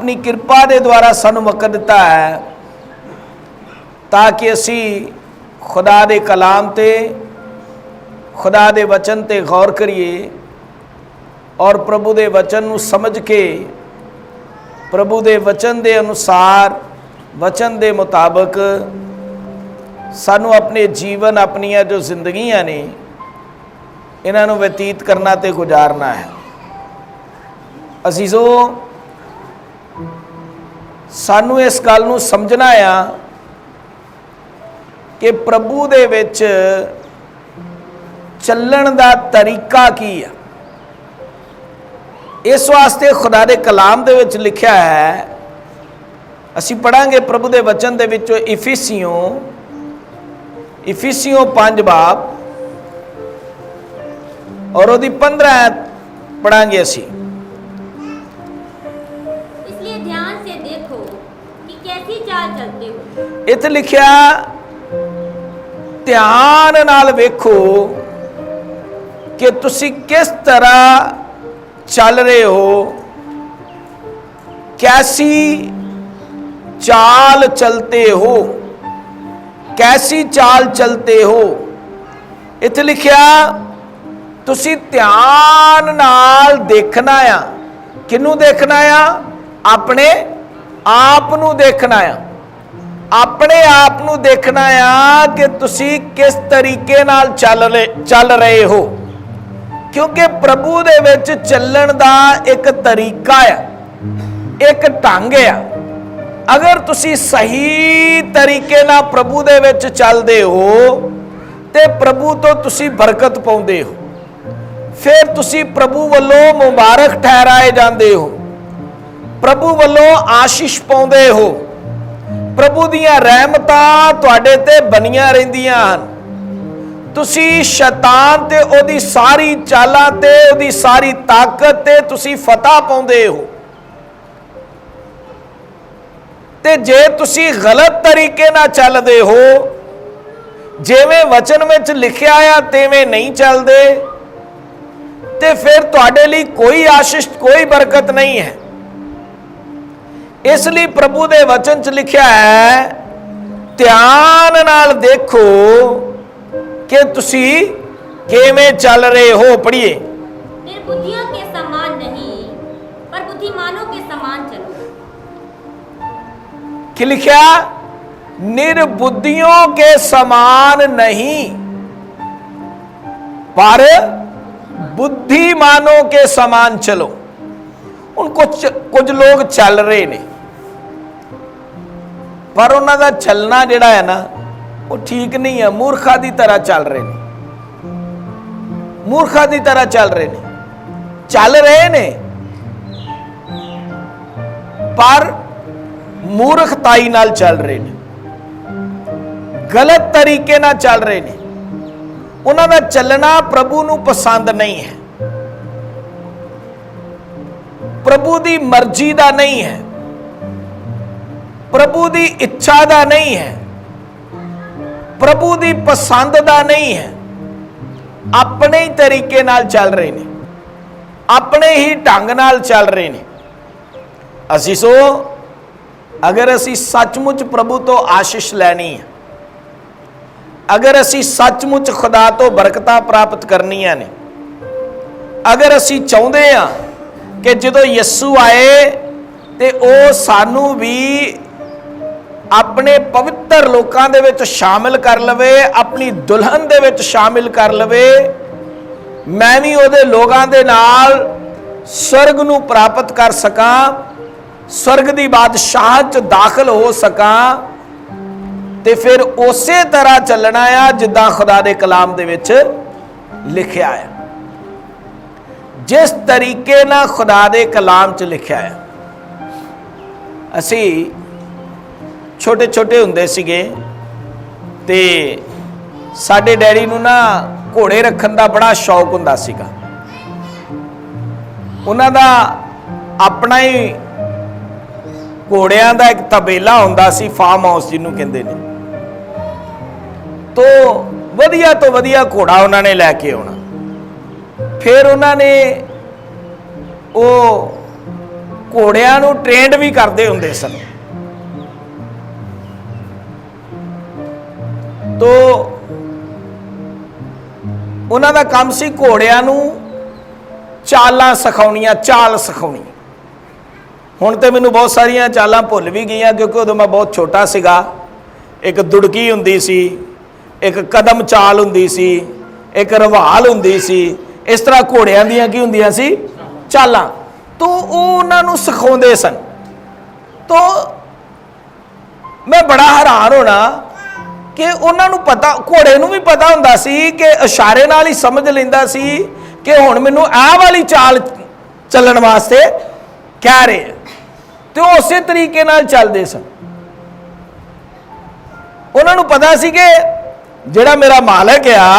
अपनी कृपा के द्वारा सानू मौका दिता है ताकि असी खुदा के कलाम ते खुदा के वचन ते गौर करिए और प्रभु के वचन नू समझ के प्रभु के वचन के अनुसार वचन के मुताबिक सानू अपने जीवन अपनिया जो जिंदगियां ने इन्हां नू व्यतीत करना ते गुजारना है। अजीजो सानू इस गल नू समझना आ कि प्रभु दे विच चलण दा तरीका की है। इस वास्ते खुदा दे कलाम दे विच लिखिया है, असी पढ़ांगे प्रभु दे वचन दे विचों इफिसियों 5 बाब और उसकी 15 आयत पढ़ांगे असी। इसलिए ध्यान से देखो कि कैसी चाल चलते हो। इत्थे लिखिया ध्यान नाल वेखो कि तुसी किस तरह चल रहे हो, कैसी चाल चलते हो, कैसी चाल चलते हो। इत्थे लिखिया तुसी ध्यान नाल देखना आ। किनू देखना आ? अपने आप नू देखना आ। अपने आप नू देखना आ कि तुसी किस तरीके नाल चल रहे हो, क्योंकि प्रभु दे विच चलण दा एक तरीका है, एक ढंग है। अगर तुसी सही तरीके नाल प्रभु दे विच चलदे हो ते प्रभु तो तुसी बरकत पाउंदे हो, फिर तुसी प्रभु वल्लों मुबारक ठहराए जांदे हो, प्रभु वल्लों आशीष पाउंदे हो, प्रभु दियां रहमतां तुहाडे ते बनियां रहिंदियां हन। तुसी शैतान ते ओदी सारी चालां ते ओदी सारी ताकत ते तुसी फतह पाउंदे हो। ते जे तुसी गलत तरीके नाल चलदे हो, जिवें वचन विच लिखिया आ तिवें नहीं चलदे, ते फिर तुहाडे लई कोई आशीष कोई बरकत नहीं है। इसलिए प्रभु दे वचन च लिखिया है ध्यान नाल देखो कि तुसी किवें चल रहे हो। पढ़िए। निर्बुद्धियों के समान नहीं पर बुद्धिमानों के समान चलो। कि लिखिया निर्बुद्धियों के समान नहीं पर बुद्धिमानों के समान चलो। उनको कुछ लोग चल रहे ने पर उन्हां दा चलना जिहड़ा है ना वो ठीक नहीं है। मूर्खा की तरह चल रहे ने, मूर्खा की तरह चल रहे ने पर मूर्खताई नाल चल रहे ने, गलत तरीके नाल चल रहे ने। उन्हां दा चलना प्रभु नूं पसंद नहीं है, प्रभु दी मर्जी दा नहीं है, प्रभु दी इच्छा दा नहीं है, प्रभु दी पसंद दा नहीं है। अपने ही तरीके नाल चल रहे ने, अपने ही ढंग नाल चल रहे ने। असीसो अगर असी सचमुच प्रभु तो आशीष लैनी है, अगर असी सचमुच खुदा तो बरकतां प्राप्त करनियां ने, अगर असी चाहुंदे हां कि जदों यस्सु आए ते ओ सानू भी अपने पवित्र लोकां दे विच शामिल कर लवे, अपनी दुल्हन दे विच शामिल कर लवे, मैं भी उहदे लोगां दे नाल स्वर्ग नूं प्राप्त कर सकां, स्वर्ग दी बादशाह च दाखिल हो सकां, ते फिर उसे तरह चलना आ जिद्दां खुदा दे कलाम दे विच लिखिया है। जिस तरीके ना खुदा दे कलाम च लिखिया है। असी छोटे छोटे हुंदे सीगे ते साडे डैडी नूं ना घोड़े रखण दा बड़ा शौक हुंदा सीगा। उन्हां दा अपना ही घोड़ियां दा एक तबेला हुंदा सी, फार्म हाउस जिन्हों कहंदे ने। तो वधिया घोड़ा उन्होंने लैके आना, फिर उन्होंने वो ਘੋੜਿਆਂ ਨੂੰ ਟ੍ਰੇਨਡ ਵੀ ਕਰਦੇ ਹੁੰਦੇ ਸਨ। ਤੋ ਉਹਨਾਂ ਦਾ ਕੰਮ ਸੀ ਘੋੜਿਆਂ ਨੂੰ ਚਾਲਾਂ ਸਿਖਾਉਣੀਆਂ, ਚਾਲ ਸਿਖਾਉਣੀ। ਹੁਣ ਤੇ ਮੈਨੂੰ ਬਹੁਤ ਸਾਰੀਆਂ ਚਾਲਾਂ ਭੁੱਲ ਵੀ ਗਈਆਂ, ਕਿਉਂਕਿ ਉਦੋਂ ਮੈਂ ਬਹੁਤ ਛੋਟਾ ਸੀਗਾ। ਇੱਕ ਦੁੜਕੀ ਹੁੰਦੀ ਸੀ, ਇੱਕ ਕਦਮ ਚਾਲ ਹੁੰਦੀ ਸੀ, ਇੱਕ ਰਵਾਲ ਹੁੰਦੀ ਸੀ। ਇਸ ਤਰ੍ਹਾਂ ਘੋੜਿਆਂ ਦੀਆਂ ਕੀ ਹੁੰਦੀਆਂ ਸੀ? ਚਾਲਾਂ। ਤੋ ਉਹ ਉਹਨਾਂ ਨੂੰ ਸਿਖਾਉਂਦੇ ਸਨ। ਤੋ ਮੈਂ ਬੜਾ ਹੈਰਾਨ ਹੋਣਾ ਕਿ ਉਹਨਾਂ ਨੂੰ ਪਤਾ, ਘੋੜੇ ਨੂੰ ਵੀ ਪਤਾ ਹੁੰਦਾ ਸੀ ਕਿ ਇਸ਼ਾਰੇ ਨਾਲ ਹੀ ਸਮਝ ਲੈਂਦਾ ਸੀ ਕਿ ਹੁਣ ਮੈਨੂੰ ਆਹ ਵਾਲੀ ਚਾਲ ਚੱਲਣ ਵਾਸਤੇ ਕਹਿ ਰਹੇ, ਤੇ ਉਹ ਉਸੇ ਤਰੀਕੇ ਨਾਲ ਚੱਲਦੇ ਸਨ। ਉਹਨਾਂ ਨੂੰ ਪਤਾ ਸੀ ਕਿ ਜਿਹੜਾ ਮੇਰਾ ਮਾਲਕ ਆ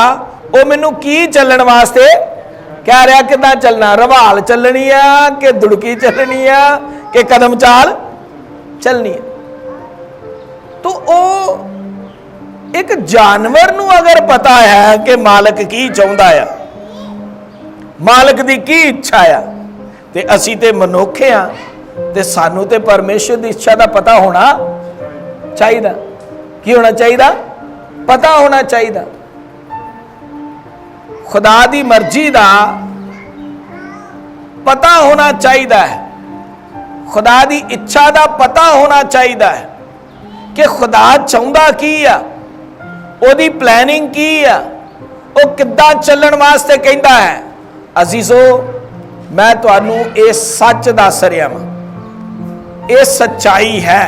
ਉਹ ਮੈਨੂੰ ਕੀ ਚੱਲਣ ਵਾਸਤੇ ਕਹਿ ਰਿਹਾ, ਕਿੱਦਾਂ ਚੱਲਣਾ, ਰਵਾਲ ਚੱਲਣੀ ਆ ਕਿ ਦੁੜਕੀ ਚੱਲਣੀ ਆ ਕਿ ਕਦਮ ਚਾਲ ਚੱਲਣੀ ਹੈ। ਤੋ ਉਹ ਇੱਕ ਜਾਨਵਰ ਨੂੰ ਅਗਰ ਪਤਾ ਹੈ ਕਿ ਮਾਲਕ ਕੀ ਚਾਹੁੰਦਾ ਆ, ਮਾਲਕ ਦੀ ਕੀ ਇੱਛਾ ਆ, ਤੇ ਅਸੀਂ ਤੇ ਮਨੁੱਖ ਆ, ਤੇ ਸਾਨੂੰ ਤੇ ਪਰਮੇਸ਼ਰ ਦੀ ਇੱਛਾ ਦਾ ਪਤਾ ਹੋਣਾ ਚਾਹੀਦਾ। ਕੀ ਹੋਣਾ ਚਾਹੀਦਾ? ਪਤਾ ਹੋਣਾ ਚਾਹੀਦਾ। खुदा दी मर्जी का पता होना चाहिए है, खुदा दी इच्छा का पता होना चाहिए है कि खुदा चाहुंदा की आ, ओदी प्लैनिंग की आ, वो किद्दां चलण वास्ते कहंदा है। अजीजो, मैं तुहानू ये सच दस रहा वां, ये सच्चाई है।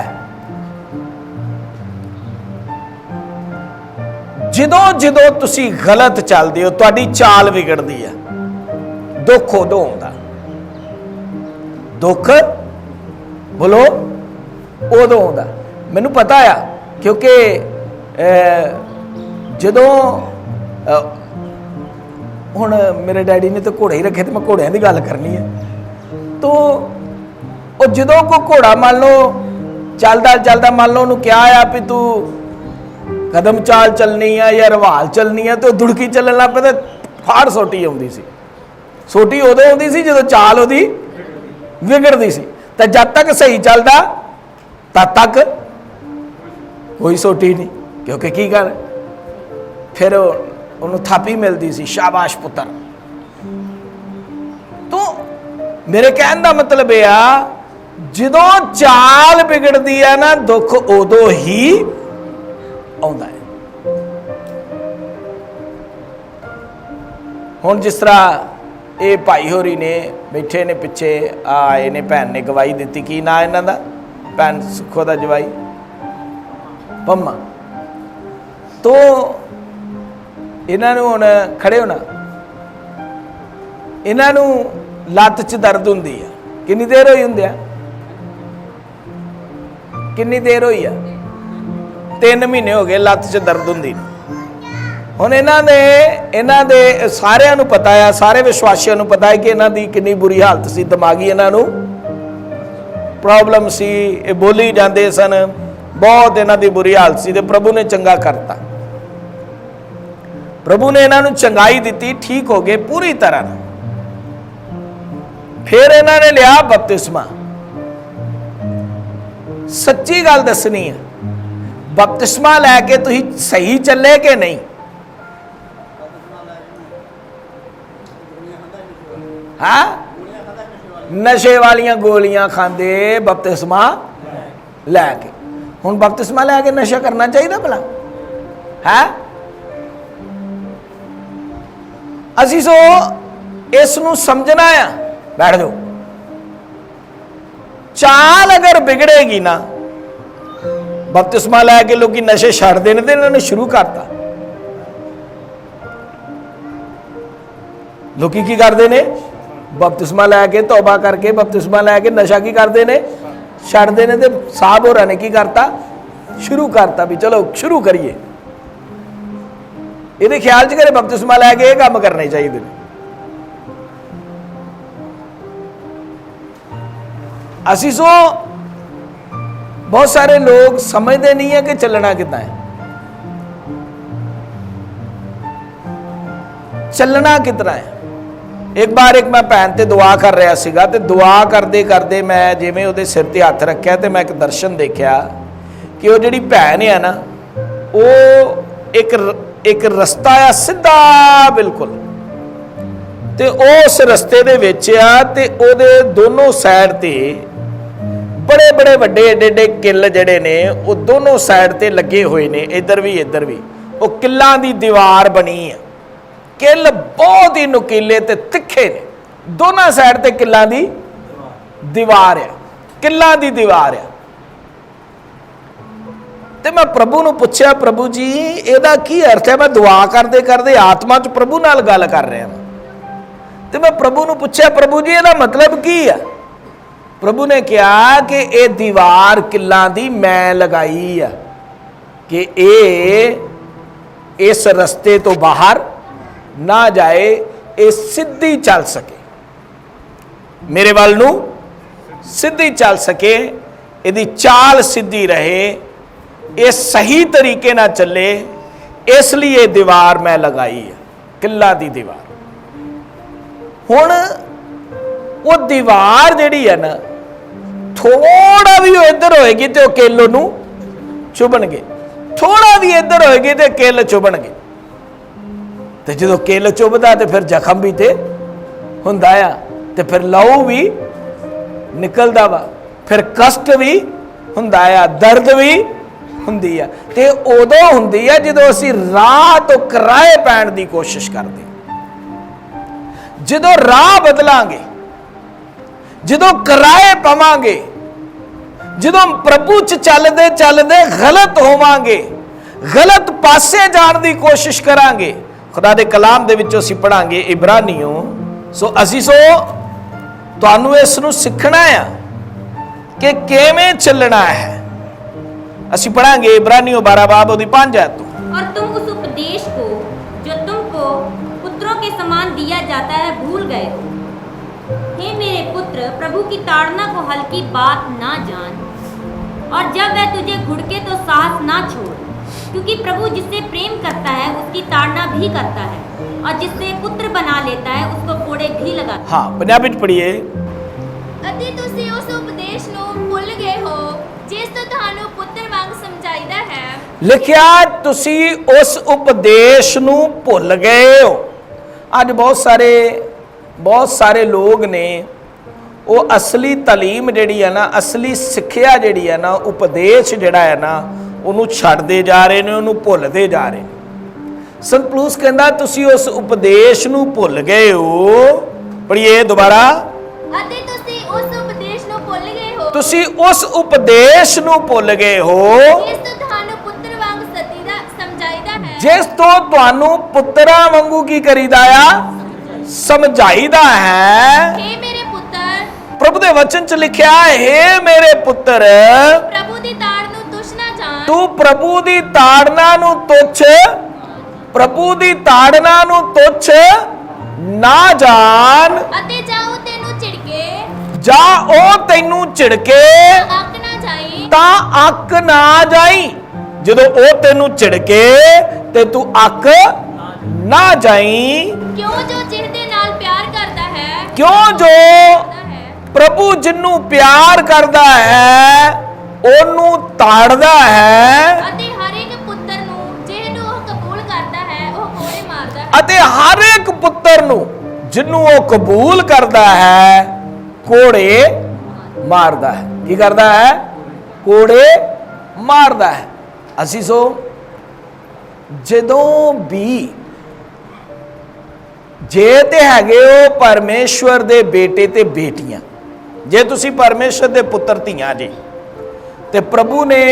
ਜਦੋਂ ਜਦੋਂ ਤੁਸੀਂ ਗਲਤ ਚੱਲਦੇ ਹੋ, ਤੁਹਾਡੀ ਚਾਲ ਵਿਗੜਦੀ ਹੈ। ਦੁੱਖ ਉਦੋਂ ਆਉਂਦਾ, ਦੁੱਖ ਬੋਲੋ ਉਦੋਂ ਆਉਂਦਾ। ਮੈਨੂੰ ਪਤਾ ਆ, ਕਿਉਂਕਿ ਜਦੋਂ ਹੁਣ ਮੇਰੇ ਡੈਡੀ ਨੇ ਤਾਂ ਘੋੜੇ ਹੀ ਰੱਖੇ, ਤੇ ਮੈਂ ਘੋੜਿਆਂ ਦੀ ਗੱਲ ਕਰਨੀ ਹੈ। ਤੋ ਉਹ ਜਦੋਂ ਕੋਈ ਘੋੜਾ ਮੰਨ ਲਓ ਚੱਲਦਾ ਚੱਲਦਾ, ਮੰਨ ਲਓ ਉਹਨੂੰ ਕਿਹਾ ਆ ਵੀ ਤੂੰ कदम चाल चलनी है या रवाल चलनी है, तो दुड़की चलन लग पे, फाड़ सोटी आती सी। सोटी उदों आती सी जदों चाल उहदी विगड़ती सी, तो जब तक सही चलता तद तक कोई सोटी नहीं, क्योंकि की गल फिर उन्होंने थापी मिलती सी, शाबाश पुत्र। तो मेरे कहने का मतलब यह आ, जदों चाल बिगड़ती है ना, दुख उदों ही आउंदा है। हुण जिस तरह ये भाई होरी ने बैठे ने पिछे आए ने, भैन ने गवाही दी, की ना इन्हां दा, भैन सुखो दा जवाई पम्मा। तो इन्हां नूं हुण खड़े होना, इन्हां नूं लत्त च दर्द हुंदी है। किन्नी देर होई हुंदी है? किन्नी देर होई है? 3 महीने हो गए लत्त च दर्द हुंदी। हुण इन्हां दे सारिआं नूं पता है, सारे विश्वासियों नूं पता है कि इन्हां दी किन्नी बुरी हालत सी, दिमागी इन्हां नूं प्रॉब्लम सी, ये बोली जांदे सन, बहुत इन्हां दी बुरी हालत सी। ते प्रभु ने चंगा करता, प्रभु ने इन्हां नूं चंगाई दित्ती, ठीक हो गए पूरी तरह। फिर इन्हां ने लिया बपतिस्मा। सच्ची गल दसनी है, बपतिस्मा लैके तुसीं सही चले कि नहीं? हाँ, नशे वालियां गोलियां खांदे बपतिस्मा लैके। हुण बपतिस्मा लैके नशा करना चाहिए भला है? असीं सो इस नूं समझना आ। बैठ जाओ। चाल अगर बिगड़ेगी ना, बपतिस्मा लैके लोग नशे छड्ड देने, ते इन्होंने शुरू करता। लोग की करते हैं? बपतिस्मा लैके तौबा करके बपतिस्मा लैके नशा की करते हैं? छड्ड देने। ते साहब होरां ने की करता? शुरू करता भी चलो शुरू करिए। ये ख्याल च करे बपतिस्मा लैके ये काम करने चाहिए। असीं सो बहुत सारे लोग समझते नहीं है कि चलना कितना है, चलना कितना है। ਇੱਕ ਵਾਰ ਇੱਕ ਮੈਂ ਭੈਣ ਤੇ ਦੁਆ ਕਰ ਰਿਹਾ ਸੀਗਾ ਤੇ ਦੁਆ ਕਰਦੇ ਕਰਦੇ ਮੈਂ ਜਿਵੇਂ ਉਹਦੇ ਸਿਰ ਤੇ ਹੱਥ ਰੱਖਿਆ ਤੇ ਮੈਂ ਇੱਕ ਦਰਸ਼ਨ ਦੇਖਿਆ ਕਿ ਉਹ ਜਿਹੜੀ ਭੈਣ ਆ ਨਾ, ਉਹ ਇੱਕ ਰਸਤਾ ਆ ਸਿੱਧਾ ਬਿਲਕੁਲ, ਤੇ ਉਸ ਰਸਤੇ ਦੇ ਵਿੱਚ ਆ ਤੇ ਉਹਦੇ ਦੋਨੋਂ ਸਾਈਡ ਤੇ ਬੜੇ ਬੜੇ ਵੱਡੇ ਏਡੇ ਏਡੇ ਕਿੱਲ ਜਿਹੜੇ ਨੇ ਉਹ ਦੋਨੋਂ ਸਾਈਡ ਤੇ ਲੱਗੇ ਹੋਏ ਨੇ, ਇੱਧਰ ਵੀ। ਉਹ ਕਿੱਲਾਂ ਦੀ ਦੀਵਾਰ ਬਣੀ ਆ, ਕਿੱਲ ਬਹੁਤ ਹੀ ਨੁਕੀਲੇ ਤੇ ਤਿੱਖੇ ਨੇ, ਦੋਨਾਂ ਸਾਈਡ ਤੇ ਕਿੱਲਾਂ ਦੀ ਦੀਵਾਰ ਆ, ਕਿੱਲਾਂ ਦੀ ਦੀਵਾਰ ਆ। ਤੇ ਮੈਂ ਪ੍ਰਭੂ ਨੂੰ ਪੁੱਛਿਆ, ਪ੍ਰਭੂ ਜੀ ਇਹਦਾ ਕੀ ਅਰਥ ਹੈ? ਮੈਂ ਦੁਆ ਕਰਦੇ ਕਰਦੇ ਆਤਮਾ 'ਚ ਪ੍ਰਭੂ ਨਾਲ ਗੱਲ ਕਰ ਰਿਹਾ ਹਾਂ ਤੇ ਮੈਂ ਪ੍ਰਭੂ ਨੂੰ ਪੁੱਛਿਆ, ਪ੍ਰਭੂ ਜੀ ਇਹਦਾ ਮਤਲਬ ਕੀ ਆ? ਪ੍ਰਭੂ ਨੇ ਕਿਹਾ ਕਿ ਇਹ ਦੀਵਾਰ ਕਿੱਲਾਂ ਦੀ ਮੈਂ ਲਗਾਈ ਆ ਕਿ ਇਹ ਇਸ ਰਸਤੇ ਤੋਂ ਬਾਹਰ ਨਾ ਜਾਏ, ਇਹ ਸਿੱਧੀ ਚੱਲ ਸਕੇ, ਮੇਰੇ ਵੱਲ ਨੂੰ ਸਿੱਧੀ ਚੱਲ ਸਕੇ, ਇਹਦੀ ਚਾਲ ਸਿੱਧੀ ਰਹੇ, ਇਹ ਸਹੀ ਤਰੀਕੇ ਨਾਲ ਚੱਲੇ, ਇਸ ਲਈ ਇਹ ਦੀਵਾਰ ਮੈਂ ਲਗਾਈ ਹੈ, ਕਿੱਲਾ ਦੀ ਦੀਵਾਰ। ਹੁਣ ਉਹ ਦੀਵਾਰ ਜਿਹੜੀ ਹੈ ਨਾ, ਥੋੜਾ ਵੀ ਉਹ ਇੱਧਰ ਹੋਏਗੀ ਤੇ ਉਹ ਕਿੱਲ ਨੂੰ ਚੁਭਣਗੇ, ਥੋੜਾ ਵੀ ਇੱਧਰ ਹੋਏਗੀ ਤੇ ਕਿੱਲ ਚੁਭਣਗੇ, ਤੇ ਜਦੋਂ ਕਿੱਲ ਚੁਭਦਾ ਤੇ ਫਿਰ ਜ਼ਖਮ ਵੀ ਤੇ ਹੁੰਦਾ ਆ, ਤੇ ਫਿਰ ਲਹੂ ਵੀ ਨਿਕਲਦਾ ਵਾ, ਫਿਰ ਕਸ਼ਟ ਵੀ ਹੁੰਦਾ ਆ, ਦਰਦ ਵੀ ਹੁੰਦੀ ਆ, ਤੇ ਉਦੋਂ ਹੁੰਦੀ ਆ ਜਦੋਂ ਅਸੀਂ ਰਾਹ ਤੋਂ ਕਿਰਾਏ ਪੈਣ ਦੀ ਕੋਸ਼ਿਸ਼ ਕਰਦੇ, ਜਦੋਂ ਰਾਹ ਬਦਲਾਂਗੇ, ਜਦੋਂ ਕਿਰਾਏ ਪਵਾਂਗੇ, ਜਦੋਂ ਪ੍ਰਭੂ ਚ ਚੱਲਦੇ ਚੱਲਦੇ ਗਲਤ ਹੋਵਾਂਗੇ, ਗਲਤ ਪਾਸੇ ਜਾਣ ਦੀ ਕੋਸ਼ਿਸ਼ ਕਰਾਂਗੇ। ਖੁਦਾ ਦੇ ਕਲਾਮ ਦੇ ਵਿੱਚੋਂ ਅਸੀਂ ਪੜਾਂਗੇ ਇਬਰਾਨੀਓ, ਸੋ ਅਜ਼ੀਜ਼ੋ ਤੁਹਾਨੂੰ ਇਸ ਨੂੰ ਸਿੱਖਣਾ ਆ ਕਿ ਕਿਵੇਂ ਚੱਲਣਾ ਹੈ। ਅਸੀਂ ਪੜਾਂਗੇ इब्रानियों 12 बाब 5 आयत। और तुम उस उपदेश को जो तुमको पुत्रों के समान दिया जाता है भूल गए हो। हे मेरे पुत्र, प्रभु की ताड़ना को हल्की बात ना जान, और जब वह तुझे घुड़के तो साहस ना छोड़, क्योंकि प्रभु जिससे प्रेम करता है उसकी ताड़ना भी करता है, और जिससे पुत्र बना लेता है उसको कोड़े भी लगाता है। हाँ, पंजाबी च पढ़िए। ਅਤੇ ਤੁਸੀਂ ਉਸ ਉਪਦੇਸ਼ ਨੂੰ ਭੁੱਲ ਗਏ ਹੋ ਜਿਸ ਤੋਂ ਤੁਹਾਨੂੰ ਪੁੱਤਰ ਵਾਂਗ ਸਮਝਾਈਦਾ ਹੈ। ਲਿਖਿਆ ਤੁਸੀਂ ਉਸ ਉਪਦੇਸ਼ ਨੂੰ ਭੁੱਲ ਗਏ ਹੋ। ਅੱਜ ਬਹੁਤ ਸਾਰੇ ਲੋਕ ਨੇ ਉਹ ਅਸਲੀ ਤਾਲੀਮ ਜਿਹੜੀ ਹੈ ਨਾ, ਅਸਲੀ ਸਿੱਖਿਆ ਜਿਹੜੀ ਹੈ ਨਾ, ਉਪਦੇਸ਼ ਜਿਹੜਾ ਹੈ ਨਾ, ਉਹਨੂੰ ਛੱਡਦੇ ਜਾ ਰਹੇ ਨੇ, ਉਹਨੂੰ ਭੁੱਲਦੇ ਜਾ ਰਹੇ ਨੇ। ਸੰਤ ਪੌਲੁਸ ਕਹਿੰਦਾ ਤੁਸੀਂ ਉਸ ਉਪਦੇਸ਼ ਨੂੰ ਭੁੱਲ ਗਏ ਹੋ। ਪੜ੍ਹੀਏ ਦੁਬਾਰਾ। ਅਤੇ ਤੁਸੀਂ ਉਸ ਉਪਦੇਸ਼ ਨੂੰ ਭੁੱਲ ਗਏ ਹੋ। ਤੁਸੀਂ ਉਸ ਉਪਦੇਸ਼ ਨੂੰ ਭੁੱਲ ਗਏ ਹੋ ਜਿਸ ਤੋਂ ਤੁਹਾਨੂੰ ਪੁੱਤਰ ਵਾਂਗ ਸਮਝਾਈਦਾ ਹੈ। ਜਿਸ ਤੋਂ ਤੁਹਾਨੂੰ ਪੁੱਤਰਾਂ ਵਾਂਗੂ ਕੀ ਕਰੀਦਾ ਆ? ਸਮਝਾਈਦਾ ਹੈ। ਹੇ ਮੇਰੇ ਪੁੱਤਰ, ਪ੍ਰਭੂ ਦੇ ਵਚਨ ਚ ਲਿਖਿਆ ਹੈ, ਮੇਰੇ ਪੁੱਤਰ, ਪ੍ਰਭੂ ਦੀ ਤਾੜ ਨੂੰ ਤੁਛ ਨਾ ਜਾਣ। ਤੂੰ ਪ੍ਰਭੂ ਦੀ ਤਾੜਨਾ ਨੂੰ ਤੁੱਛ, ਪ੍ਰਭੂ ਦੀ ਤਾੜਨਾ ਨੂੰ ਤੁੱਛ ਨਾ ਜਾਣ। ਅਤੇ ਜਾਓ ਤੈਨੂੰ ਝਿੜਕੇ ਜਾਂ ਉਹ ਤੈਨੂੰ ਝਿੜਕੇ ਅੱਕ ਨਾ ਜਾਈ। ਤਾਂ ਅੱਕ ਨਾ ਜਾਈ। ਜਦੋਂ ਉਹ ਤੈਨੂੰ ਝਿੜਕੇ ਤੇ ਤੂੰ ਅੱਕ ਨਾ ਜਾਈ। ਕਿਉਂ ਜੋ ਜਿਹਦੇ ਨਾਲ ਪਿਆਰ ਕਰਦਾ ਹੈ, ਕਿਉਂ ਜੋ ਪ੍ਰਭੂ ਜਿਹਨੂੰ ਪਿਆਰ ਕਰਦਾ ਹੈ ਉਹਨੂੰ ਤਾੜਦਾ ਹੈ, ਅਤੇ ਹਰ ਇੱਕ ਪੁੱਤਰ ਨੂੰ ਜਿਹਨੂੰ ਉਹ ਕਬੂਲ ਕਰਦਾ ਹੈ ਉਹ ਕੋੜੇ ਮਾਰਦਾ ਹੈ। ਅਤੇ ਹਰ ਇੱਕ ਪੁੱਤਰ ਨੂੰ ਜਿਹਨੂੰ ਉਹ ਕਬੂਲ ਕਰਦਾ ਹੈ ਕੋੜੇ ਮਾਰਦਾ ਹੈ। ਕੀ ਕਰਦਾ ਹੈ? ਕੋੜੇ ਮਾਰਦਾ ਹੈ। ਅਸੀਂ ਸੋ ਜਦੋਂ ਵੀ ਜੇ ਤੇ ਹੈਗੇ ਹੋ ਪਰਮੇਸ਼ਵਰ ਦੇ ਬੇਟੇ ਤੇ ਬੇਟੀਆਂ, ਜੇ ਤੁਸੀਂ ਪਰਮੇਸ਼ਵਰ ਦੇ ਪੁੱਤਰ ਧੀਆਂ ਜੀ, ਤੇ ਪ੍ਰਭੂ ਨੇ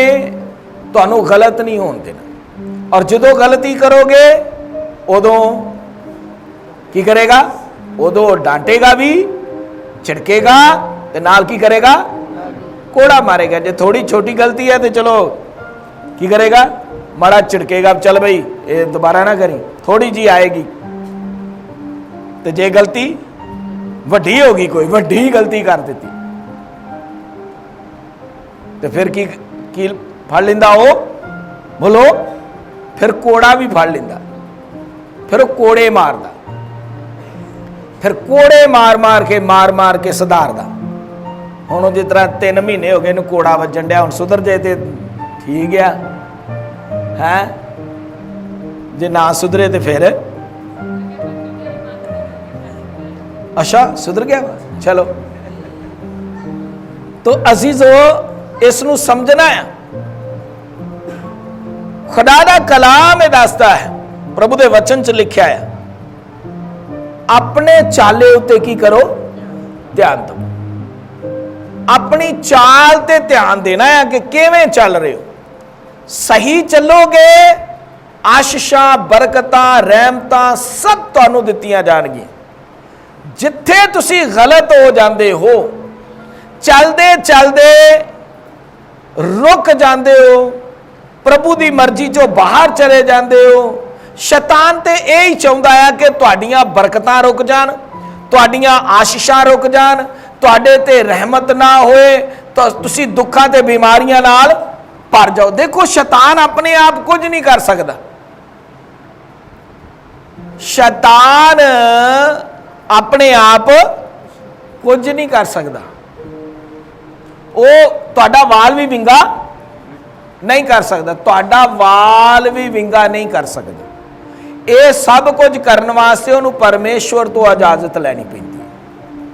ਤੁਹਾਨੂੰ ਗਲਤ ਨਹੀਂ ਹੋਣ ਦੇਣਾ। ਔਰ ਜਦੋਂ ਗਲਤੀ ਕਰੋਗੇ ਉਦੋਂ ਕੀ ਕਰੇਗਾ? ਉਦੋਂ ਡਾਂਟੇਗਾ ਵੀ, ਝਿੜਕੇਗਾ ਤੇ ਨਾਲ ਕੀ ਕਰੇਗਾ? ਕੋੜਾ ਮਾਰੇਗਾ। ਜੇ ਥੋੜੀ ਛੋਟੀ ਗਲਤੀ ਹੈ ਤੇ ਚਲੋ ਕੀ ਕਰੇਗਾ? ਮਾੜਾ ਝਿੜਕੇਗਾ, ਚੱਲ ਬਈ ਇਹ ਦੁਬਾਰਾ ਨਾ ਕਰੀ, ਥੋੜੀ ਜੀ ਆਏਗੀ। ਤੇ ਜੇ ਗਲਤੀ ਵੱਡੀ ਹੋ ਗਈ, ਕੋਈ ਵੱਡੀ ਗਲਤੀ ਕਰ ਦਿੱਤੀ, ਤੇ ਫਿਰ ਕੀ ਫੜ ਲੈਂਦਾ ਉਹ? ਬੋਲੋ। ਫਿਰ ਕੋੜਾ ਵੀ ਫੜ ਲੈਂਦਾ, ਫਿਰ ਉਹ ਕੋੜੇ ਮਾਰਦਾ। फिर कोड़े मार मार के सुधारदा। हुण जिस तरह 3 महीने हो गए इहनूं कोड़ा वजन दिया, हुण सुधर जाए तो ठीक है, जे ना सुधरे तो फिर अच्छा सुधर गया। चलो, तो अजीजो इसनूं समझना है। खुदा दा कलाम ये दसदा है, प्रभु दे वचन च लिखिया है, अपने चाले उत्ते की करो, ध्यान दो। अपनी चाल ते ध्यान देना है कि किवें चल रहे हो। सही चलोगे, आशीषां बरकतां रहमतां सब तुहानूं दित्तियां जाणगीਆਂ। जिथे तुसी गलत हो जाते हो, चलते चलते रुक जाते हो, प्रभु की मर्जी चो बाहर चले जाते हो। शैतान ते यही चाहता है कि तुहाडियां बरकतां रुक जान, तुहाडियां आशीषां रुक जान, तुहाडे ते रहमत ना होए, तो तुसी दुखां ते बीमारियां नाल भर जाओ। देखो, शैतान अपने आप कुछ नहीं कर सकता। शैतान अपने आप कुछ नहीं कर सकता। वो तुहाडा वाल भी विंगा नहीं कर सकता, तुहाडा वाल भी विंगा नहीं कर सकता। ये सब कुछ करने वास्ते उन्होंने परमेश्वर तो इजाजत लैनी पैंदी है।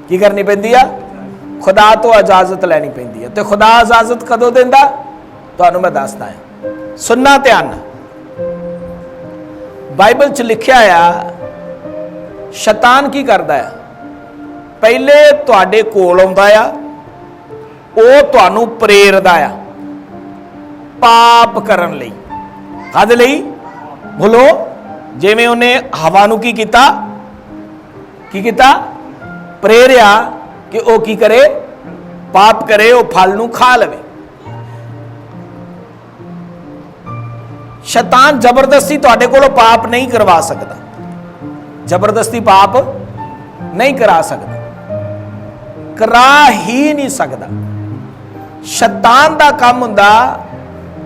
की करनी पैंदी है? खुदा तो इजाजत लैनी पैंदी है। तो खुदा इजाजत कदों देंदा? तुहानूं मैं दसदा है, सुनना ध्यान। बाइबल च लिखिया आ, शैतान की करदा है, पहले तुहाडे कोल आउंदा आ, वो तुहानूं प्रेरदा आ पाप करन लई। काहदे लई? बोलो। जिवें उन्हें हवा नूं की कीता? प्रेरिया कि वो की करे? पाप करे, वो फल नूं खा लवे। शैतान जबरदस्ती तुहाडे कोलों पाप नहीं करवा सकता, जबरदस्ती पाप नहीं करा सकता, करा ही नहीं सकता। शैतान दा काम हुंदा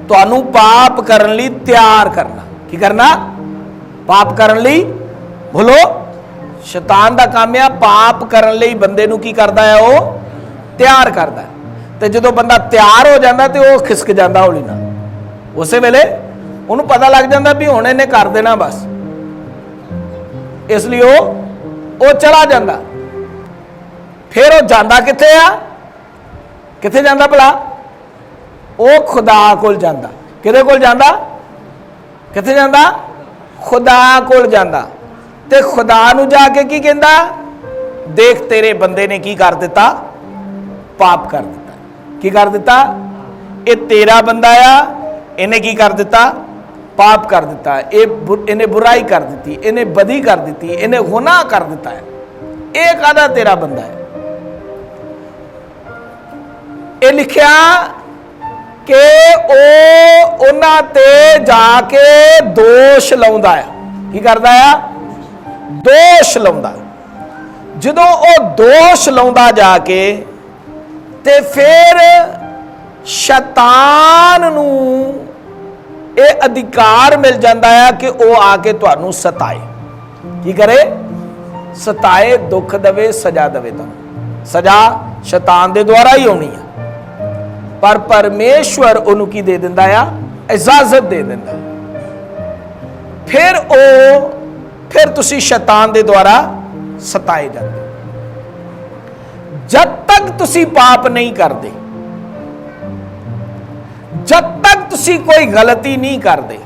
तुहानूं पाप करन लई तैयार करना। की करना? पाप करन लई। बोलो। शैतान दा काम है पाप करन लई बंदे नूं की करदा है? वो तैयार करदा है। ते जदों बंदा तैयार हो जाता तो वह खिसक जाता हौली ना, उस वेले उन्होंने पता लग जाता भी हुण इहने कर देना बस, इसलिए वो चला जाता। फिर वो जाता कित्थे आ? कित्थे जाता भला? वो खुदा कोल जाता। किहदे कोल जाता? कित्थे जाता? खुदा कोल जाता। ते खुदा नूं जाके की कहंदा? देख तेरे बंदे ने की कर दिता? पाप कर दिता। की कर दिता? ये तेरा बंदा आ, इन्हें की कर दिता? पाप कर दिता। इन्हें बुराई कर दी, इन्हें बदी कर दी, इन्हें गुनाह कर दिता है। एक आधा तेरा बंदा है। ये लिखिया कि वो उन्हां ते जाके दोष लाउंदा है। की करदा है? दोष लाउंदा। जदों वो दोष लाउंदा जाके ते फिर शैतान नूं ये अधिकार मिल जाता है कि वो आके तुहानूं सताए। की करे? सताए, दुख दवे, सजा दवे। तुहानूं सजा शैतान दे द्वारा ही होनी है, पर परमेश्वर उन्होंने की दे दिंदा आ? इजाजत दे दिंदा। फिर तुसी शैतान दे द्वारा सताए जाते। जब तक तुसी पाप नहीं करते, जब तक तुसी कोई गलती नहीं करते,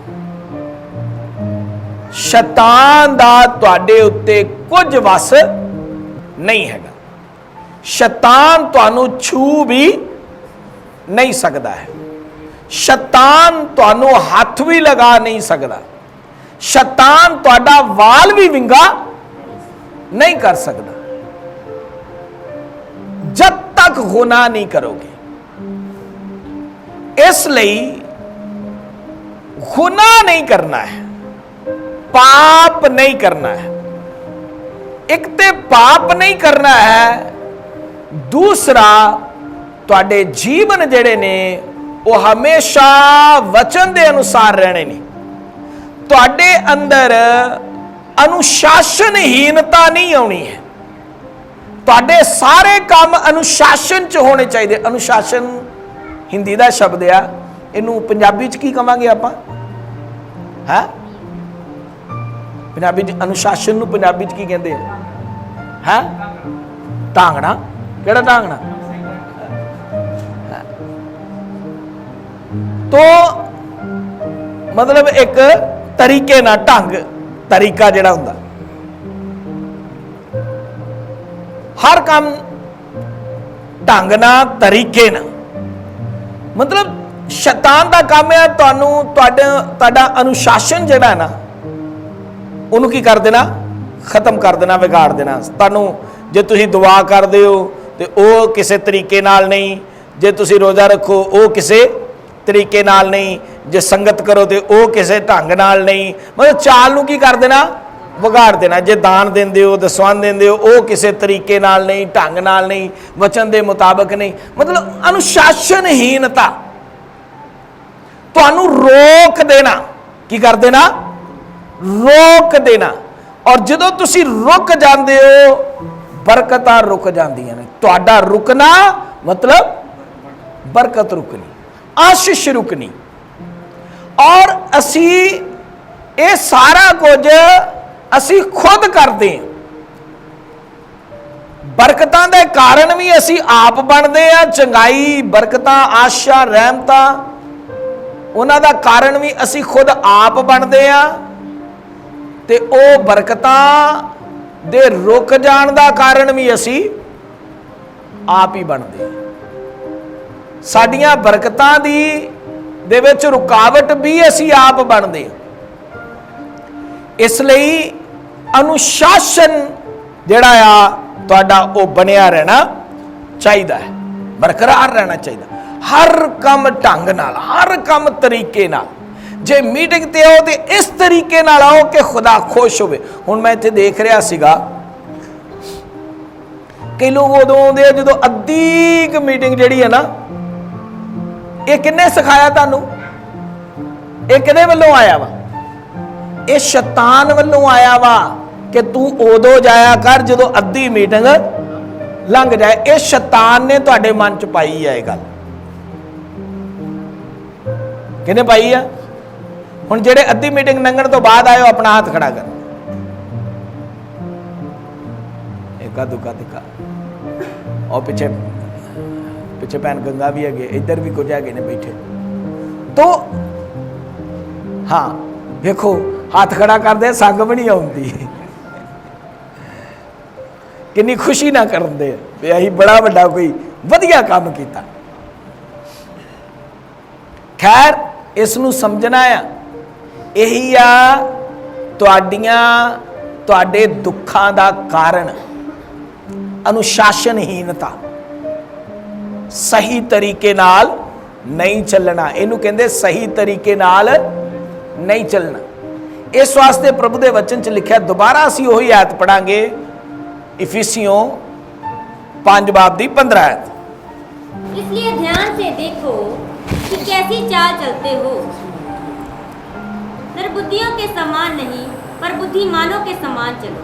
शैतान दा तुहाडे उत्ते कुछ वस नहीं हैगा। शैतान तुहानूं छू भी नहीं सकता है। शैतान तुहानूं हथ भी लगा नहीं सकता। शैतान तुहाडा वाल भी विंगा नहीं कर सकता जब तक गुनाह नहीं करोगे। इसलिए गुनाह नहीं करना है, पाप नहीं करना है। एक ते पाप नहीं करना है, दूसरा तुहाडे जीवन जेड़े ने वो हमेशा वचन दे अनुसार रहने ने। तुहाडे अंदर अनुशासनहीनता नहीं आनी है। ਤੁਹਾਡੇ ਸਾਰੇ ਕੰਮ ਅਨੁਸ਼ਾਸਨ ਚ ਹੋਣੇ ਚਾਹੀਦੇ। ਅਨੁਸ਼ਾਸਨ ਹਿੰਦੀ ਦਾ ਸ਼ਬਦ ਆ, ਇਹਨੂੰ ਪੰਜਾਬੀ ਚ ਕੀ ਕਵਾਂਗੇ ਆਪਾਂ? ਹੈ ਪੰਜਾਬੀ ਚ ਅਨੁਸ਼ਾਸਨ ਨੂੰ ਪੰਜਾਬੀ ਚ ਕੀ ਕਹਿੰਦੇ ਆ? ਹੈ ਢਾਂਗਣਾ। ਕਿਹੜਾ ਢਾਂਗਣਾ? तो मतलब एक तरीके ना ढंग तरीका जिहड़ा हुंदा, हर काम ढंग ना तरीके ना, मतलब शैतान दा काम है तुहानू तुहाडा अनुशासन जिहड़ा ना उहनू की कर देना, खत्म कर देना, बिगाड़ देना। तुहानू जे तुसीं दुआ करदे हो ते ओह किसी तरीके नाल नहीं, जे तुसीं रोज़ा रखो ओह किसी तरीके नाल नहीं, जे संगत करो तो वह किसी ढंग नाल नहीं, मतलब चाल नूं की कर देना, विगाड़ देना। जे दान देंदे हो, दसवंध देंदे हो, वह किसी तरीके नाल नहीं, ढंग नाल नहीं, वचन के मुताबिक नहीं, मतलब अनुशासनहीनता तुहानू रोक देना। की कर देना? रोक देना। और जदों तुसी रुक जाते हो बरकतां रुक जांदियां ने। तुहाडा रुकना मतलब बरकत रुकनी, आशीष रुकनी। और असी ये सारा कुछ असी खुद करते हैं। बरकतां दे कारण भी असी आप बनते हैं। चंगाई, बरकतां, आशा, रहमतां, उन्हां दा कारण भी असी खुद आप बनते हैं। ते ओ बरकतां दे रुक जाण दा कारण भी असी आप ही बनते हैं। साडियां बरकतां दी दे विच रुकावट भी असी आप बनते हैं। इसलिए अनुशासन जिहड़ा आ तुहाडा ओ बनिया रहना चाहिए है, बरकरार रहना चाहिए। हर काम ढंग नाल, हर काम तरीके नाल। जे मीटिंग ते आओ तो इस तरीके नाल आओ कि खुदा खुश होवे। हुण मैं इत्थे देख रहा सीगा कई लोग उदों आउंदे आ जदों अद्धी मीटिंग जिहड़ी है ना, ये किन्ने सिखाया तुहानू? ये किहदे वल्लों आया वा? ये शैतान वल्लों आया वा कि तू उदों जाया कर जदों अद्धी मीटिंग लंघ जाए। ये शैतान ने तुहाडे मन च पाई है ये गल। किहने पाई है? हुण जिहड़े अद्धी मीटिंग लंघण तो बाद आए अपना हाथ खड़ा कर। एका दुका तिका और पिछे पिछे भैन गंगा भी है, इधर भी कुछ है ने बैठे। तो हाँ देखो हाथ खड़ा कर दे, संग भी नहीं आती। कितनी खुशी ना कर दे अही बड़ा बड़ा कोई वधिया काम किया। खैर इसनू समझना आ, यही आ तुहाडे दुखां दा कारण अनुशासनहीनता, सही तरीके नाल नहीं चलना। इनू कहंदे सही तरीके नाल नहीं चलना। इस वास्ते प्रभु दे वचन च लिखा, दोबारा असी वही आयत पढ़ांगे, इफिसियों 5 बाब दी 15 आयत। इसलिए ध्यान से देखो कि कैसी चाल चलते हो, निर्बुद्धियों के समान नहीं पर बुद्धिमानों के समान चलो।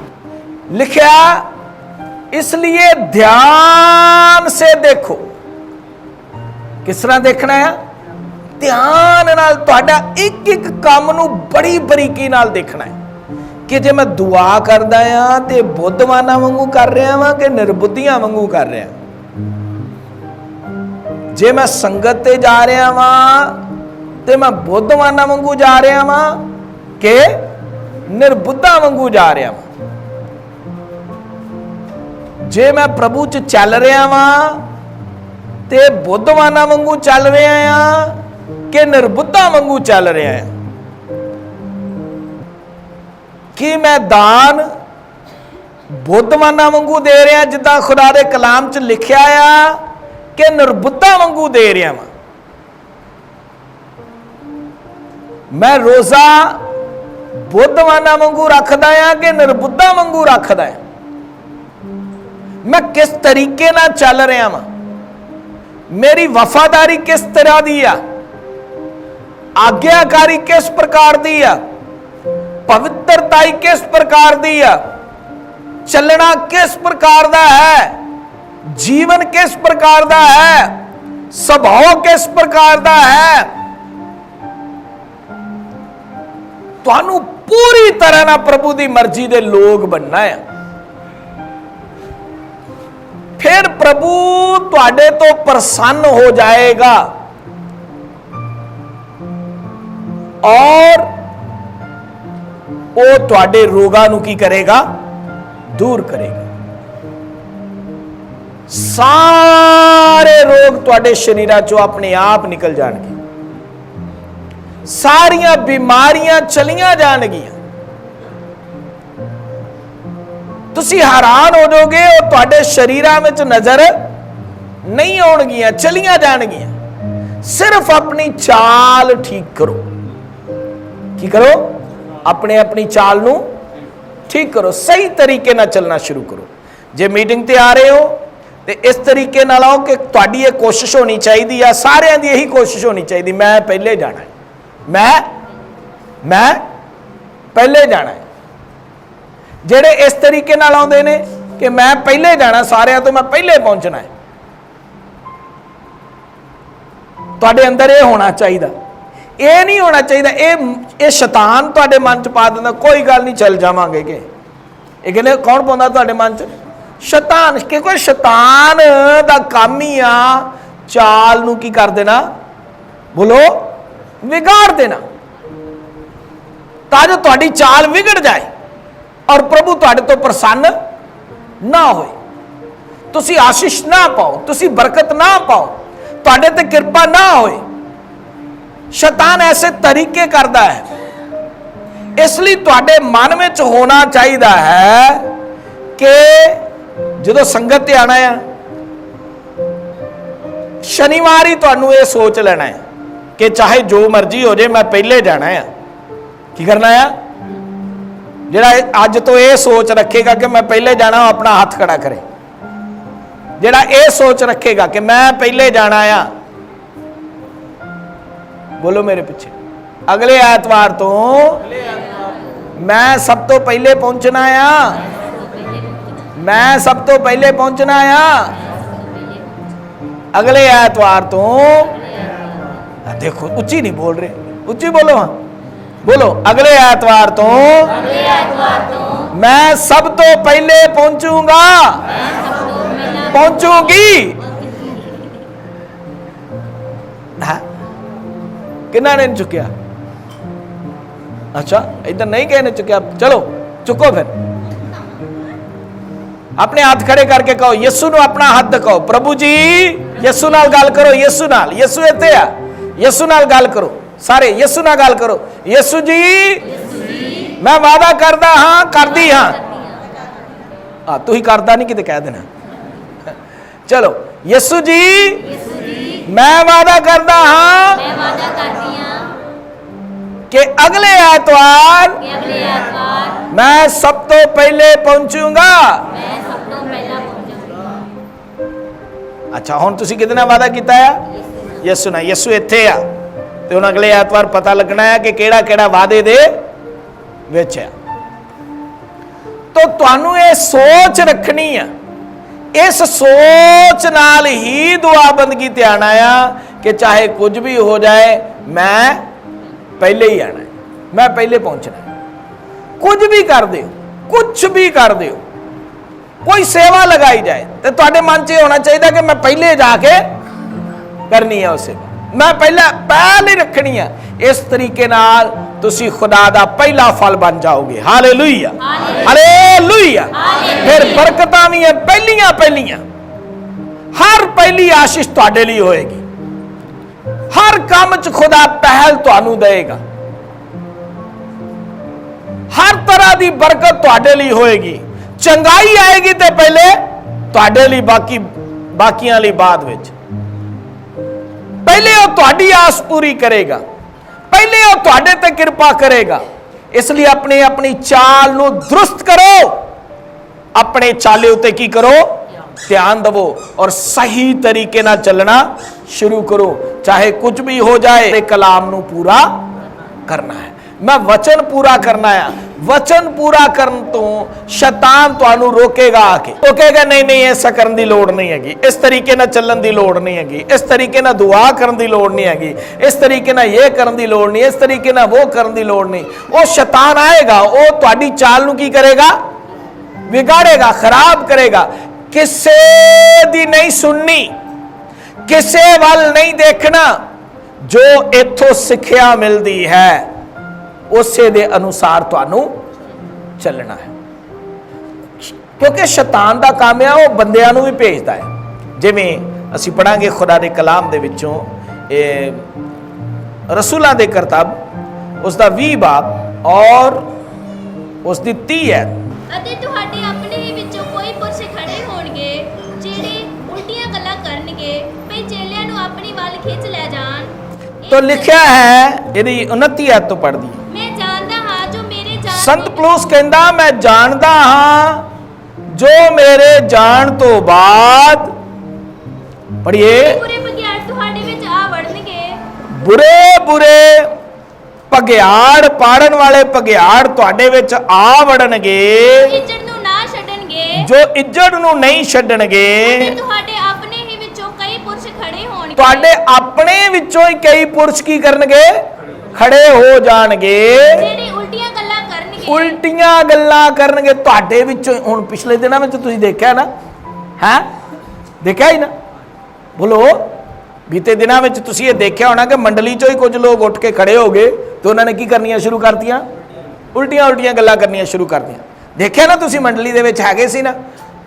लिखा इसलिए ध्यान से देखो। किस तरह देखना है? ध्यान नाल तुहाडा एक एक काम नू बड़ी बरीकी नाल देखना है कि जे मैं दुआ करदा आ ते बुद्धवाना वांगू कर रहा वां कि निर्बुद्धियां वांगू कर रहा। जे मैं संगत ते जा रहा वां ते मैं बुद्धवाना वांगू जा रहा वां कि निर्बुद्धा वांगू जा रहा वां। जे मैं प्रभु च चल रहा वां ते बुद्धवाना वांगू चल रहा आ कि निर्बुद्धा वांगू चल रहा है। कि मैं दान बुद्धवाना वांगू दे रहा जिद्दां खुदा दे कलाम च लिखिया आ कि निर्बुद्धा वांगू दे रहा वां। मैं रोजा बुद्धवाना वांगू रखदा आ कि निर्बुद्धा वांगू रखदा है। मैं किस तरीके नाल चल रहा वां, मेरी वफादारी किस तरह दी आ, आज्ञाकारी किस प्रकार दी आ, पवित्रताई किस प्रकार दी आ, चलना किस प्रकार दा है, जीवन किस प्रकार दा है, स्वभाव किस प्रकार दा है, तुहानू पूरी तरह ना प्रभु की मर्जी दे लोग बनना है। फिर प्रभु तुहाडे तो प्रसन्न हो जाएगा और वो तुहाडे रोगां नू की करेगा, दूर करेगा। सारे रोग तुहाडे शरीरां चों अपने आप निकल जाणगे, सारियां बीमारियां चलियां जाणगियां। तुसी हैरान हो जाओगे, वो तुहाडे शरीरां विच नजर नहीं आउणगियां, चलियां जाणगियां। सिर्फ अपनी चाल ठीक करो। की करो? अपने अपनी चाल नू ठीक करो, सही तरीके नाल चलना शुरू करो। जे मीटिंग ते आ रहे हो तो इस तरीके नाल आओ कि तुहाडी ये कोशिश होनी चाहिए है, सारियां दी यही कोशिश होनी चाहिए, मैं पहले जाना है, मैं पहले जाना है। जेड़े इस तरीके नाल आउंदे ने कि मैं पहले जाना, सारियां तो मैं पहले पहुंचना है, तुहाडे अंदर ये होना चाहिए। ये नहीं होना चाहिए, ये शैतान तुहाडे मन च पा दिंदा, कोई गल नहीं चल जावांगे कि ये कहने कौन पाउंदा तुहाडे मन च? शैतान। क्योंकि शैतान दा काम ही आ चाल नू की कर देना, बोलो बिगाड़ देना, ताजो तुहाडी चाल बिगड़ जाए और प्रभु तुहाडे तो प्रसन्न ना होए, तुसी आशीष ना पाओ, तुसी बरकत ना पाओ, तुहाडे ते कृपा ना होए। शैतान ऐसे तरीके करता है, इसलिए तुहाडे मन में होना चाहिए है कि जो संगत ते आना है, शनिवार ही तुहानू ये सोच लेना है कि चाहे जो मर्जी हो जाए मैं पहले जाना है। की करना है? जिहड़ा अज तो ये सोच रखेगा कि मैं पहले जाना, अपना हाथ खड़ा करे। जिहड़ा ये सोच रखेगा कि मैं पहले जाना है, बोलो मेरे पीछे, अगले एतवार तो मैं सब तो पहले पहुंचना आ, मैं सब तो पहले पहुंचना आ। अगले एतवार तो देखो, उच्ची नहीं बोल रहे, उच्ची बोलो, हाँ बोलो, अगले एतवार तो मैं सब तो पहले पहुंचूंगा, पहुंचूंगी। किन्ना ने चुकिया? अच्छा, इधर नहीं कहने चुकिया, चलो चुको फिर। अपने हाथ खड़े करके कहो, यीशु नु अपना हाथ दिखाओ, प्रभु जी यीशु नाल गल करो, यीशु नाल, यीशु इत्थे आ, यीशु नाल गल करो, सारे यीशु नाल गल करो। यीशु जी मैं वादा करदा हां, करदी हां। हां तू ही करदा नहीं किते कह देना। चलो, यीशु जी मैं वादा करदा हां कि अगले एतवार मैं सब तो पहले पहुंचूंगा। अच्छा, हुण तुसी किहदे नाल वादा कीता है? यीशु नाल। यीशु इत्थे आ ते हुण अगले एतवार पता लगना है कि किहड़ा किहड़ा वादे दे विच है। तो तुहानू ये सोच रखनी है, इस सोच नाल ही दुआ बंदगी ते आना है कि चाहे कुछ भी हो जाए मैं पहले ही आना है, मैं पहले पहुंचना है। कुछ भी कर दो, कुछ भी कर दो, कोई सेवा लगाई जाए तो तुहाडे मन च होना चाहिए कि मैं पहले जाके करनी है, उसे मैं पहले रखनी है। इस तरीके नाल तुसी खुदा दा पहला फल बन जाओगे। Hallelujah, hallelujah. फिर बरकतां भी है पहलियां पहलियां, हर पहली आशीष तुहाडे लिए होएगी, हर काम च खुदा पहल तुहानू देगा, हर तरह की बरकत तुहाडे लिए होएगी। चंगाई आएगी तो पहले तुहाडे लिए, बाकियां लिए बाद विच। पहले वो तुहाडी आस पूरी करेगा, पहले वो तुहाडे ते कृपा करेगा। इसलिए अपने अपनी चाल नू दुरुस्त करो, अपने चाले उते की करो, ध्यान दवो और सही तरीके नाल चलना शुरू करो। चाहे कुछ भी हो जाए, कलाम नू पूरा करना है, मैं वचन पूरा करना है। वचन पूरा करन तो शैतान तुहानू रोकेगा आके, वो कहेगा नहीं नहीं ऐसा करने की लोड़ नहीं हैगी, इस तरीके ना चलन की लोड़ नहीं हैगी, इस तरीके ना दुआ करने की लोड़ नहीं हैगी, इस तरीके ना ये करने की लोड़ नहीं, इस तरीके ना वो करने की लोड़ नहीं। वो शैतान आएगा, वो तुहाडी चाल नू की करेगा, बिगाड़ेगा, खराब करेगा। किसे दी नहीं सुननी, किसे वल नहीं देखना, जो इथों सिक्ख्या मिलती है उसे दे अनुसार तुहानू चलना है। क्योंकि शैतान दा काम है वो बंदियां नू भी भेजदा है। जिवें असीं पढ़ांगे खुदा दे कलाम दे विचों रसूलां दे करतब उसका 20 बाब और उसकी 30 है। ਅਤੇ ਤੁਹਾਡੇ ਆਪਣੇ ਹੀ ਵਿੱਚੋਂ ਕੋਈ ਪੁਰਸ਼ ਖੜੇ ਹੋਣਗੇ ਜਿਹੜੇ ਉਲਟੀਆਂ ਗੱਲਾਂ ਕਰਨਗੇ ਭਈ ਚੇਲਿਆਂ ਨੂੰ ਆਪਣੀ ਵੱਲ ਖਿੱਚ ਲੈ ਜਾਣ। तो लिखा है यदि 29 आयत तो पढ़ दी, ਮੈਂ ਜਾਣਦਾ ਹਾਂ ਜੋ ਮੇਰੇ ਜਾਣ संत पलूस कहता मैं जानदा हाँ जो मेरे जान तो बाद, पढ़िए, ਬੁਰੇ ਬਗਿਆੜ ਤੁਹਾਡੇ ਵਿੱਚ ਆ ਵੜਨਗੇ बुरे बुरे ਭਗਿਆੜ ਪਾੜਨ ਵਾਲੇ ਭਗਿਆੜ ਤੁਹਾਡੇ ਵਿੱਚ ਆ ਵੜਨਗੇ, ਇੱਜ਼ਤ ਨੂੰ ਨਾ ਛੱਡਣਗੇ ਜੋ ਇੱਜ਼ਤ ਨੂੰ ਨਹੀਂ ਛੱਡਣਗੇ। ਤੇ ਤੁਹਾਡੇ ਆਪਣੇ ਹੀ ਵਿੱਚੋਂ ਕਈ ਪੁਰਸ਼ ਖੜੇ ਹੋਣਗੇ ਤੁਹਾਡੇ ਆਪਣੇ ਵਿੱਚੋਂ ਹੀ ਕਈ ਪੁਰਸ਼ ਕੀ ਕਰਨਗੇ, ਖੜੇ ਹੋ ਜਾਣਗੇ, ਜਿਹੜੇ ਉਲਟੀਆਂ ਗੱਲਾਂ ਕਰਨਗੇ। ਉਲਟੀਆਂ ਗੱਲਾਂ ਕਰਨਗੇ ਤੁਹਾਡੇ ਵਿੱਚੋਂ। ਹੁਣ ਪਿਛਲੇ ਦਿਨਾਂ ਵਿੱਚ ਤੁਸੀਂ ਦੇਖਿਆ ਨਾ, ਹੈ ਦੇਖਿਆ ਹੀ ਨਾ, ਬੋਲੋ। ਬੀਤੇ ਦਿਨਾਂ ਵਿੱਚ ਤੁਸੀਂ ਇਹ ਦੇਖਿਆ ਹੋਣਾ ਕਿ ਮੰਡਲੀ ਚੋਂ ਹੀ ਕੁਝ ਲੋਕ ਉੱਠ ਕੇ ਖੜੇ ਹੋ ਗਏ ਤੇ ਉਹਨਾਂ ਨੇ ਕੀ ਕਰਨੀਆਂ ਸ਼ੁਰੂ ਕਰਤੀਆਂ, ਉਲਟੀਆਂ ਉਲਟੀਆਂ ਗੱਲਾਂ ਕਰਨੀਆਂ ਸ਼ੁਰੂ ਕਰਤੀਆਂ। ਦੇਖਿਆ ਨਾ ਤੁਸੀਂ, ਮੰਡਲੀ ਦੇ ਵਿੱਚ ਹੈਗੇ ਸੀ ਨਾ,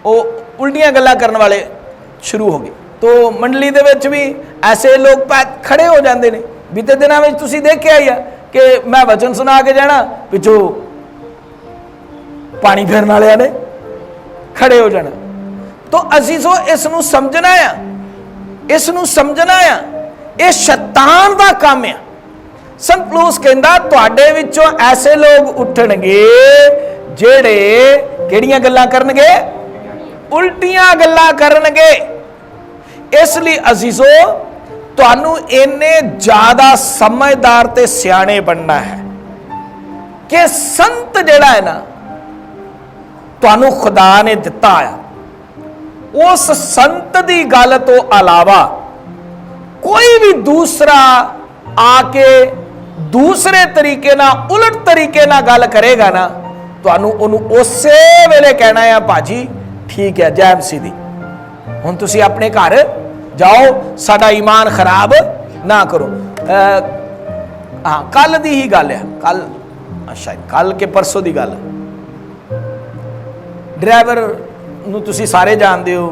ਉਹ ਉਲਟੀਆਂ ਗੱਲਾਂ ਕਰਨ ਵਾਲੇ ਸ਼ੁਰੂ ਹੋ ਗਏ। ਤੋ ਮੰਡਲੀ ਦੇ ਵਿੱਚ ਵੀ ਐਸੇ ਲੋਕ ਖੜੇ ਹੋ ਜਾਂਦੇ ਨੇ। ਬੀਤੇ ਦਿਨਾਂ ਵਿੱਚ ਤੁਸੀਂ ਦੇਖਿਆ ਹੀ ਆ ਕਿ ਮੈਂ ਵਚਨ ਸੁਣਾ ਕੇ ਜਾਣਾ, ਪਿੱਛੋਂ ਪਾਣੀ ਫੇਰਨ ਵਾਲਿਆਂ ਨੇ ਖੜੇ ਹੋ ਜਾਣਾ। ਤੋ ਅਸੀਂ ਸੋ ਇਸ ਨੂੰ ਸਮਝਣਾ ਆ, ਇਸ ਨੂੰ ਸਮਝਣਾ ਆ, ਇਹ ਸ਼ੈਤਾਨ ਦਾ ਕੰਮ ਆ। ਸੰਤ ਪਲੂਸ ਕਹਿੰਦਾ ਤੁਹਾਡੇ ਵਿੱਚੋਂ ਐਸੇ ਲੋਕ ਉੱਠਣਗੇ ਜਿਹੜੇ ਕਿਹੜੀਆਂ ਗੱਲਾਂ ਕਰਨਗੇ, ਉਲਟੀਆਂ ਗੱਲਾਂ ਕਰਨਗੇ। ਇਸ ਲਈ ਅਜ਼ੀਜ਼ੋ ਤੁਹਾਨੂੰ ਇੰਨੇ ਜ਼ਿਆਦਾ ਸਮਝਦਾਰ ਤੇ ਸਿਆਣੇ ਬਣਨਾ ਹੈ ਕਿ ਸੰਤ ਜਿਹੜਾ ਹੈ ਨਾ ਤੁਹਾਨੂੰ ਖੁਦਾ ਨੇ ਦਿੱਤਾ ਆ, उस संत दी गल तो अलावा कोई भी दूसरा आके दूसरे तरीके ना, उलट तरीके ना गल करेगा ना, तुहानू उन्होंने उसे वेले कहना है भाजी ठीक है जय मसीह दी, हुण तुसी अपने घर जाओ, साडा ईमान खराब ना करो। हाँ कल दी ही गल है, कल शायद कल के परसों दी गल, ड्राइवर ਨੂੰ ਤੁਸੀਂ ਸਾਰੇ ਜਾਣਦੇ ਹੋ,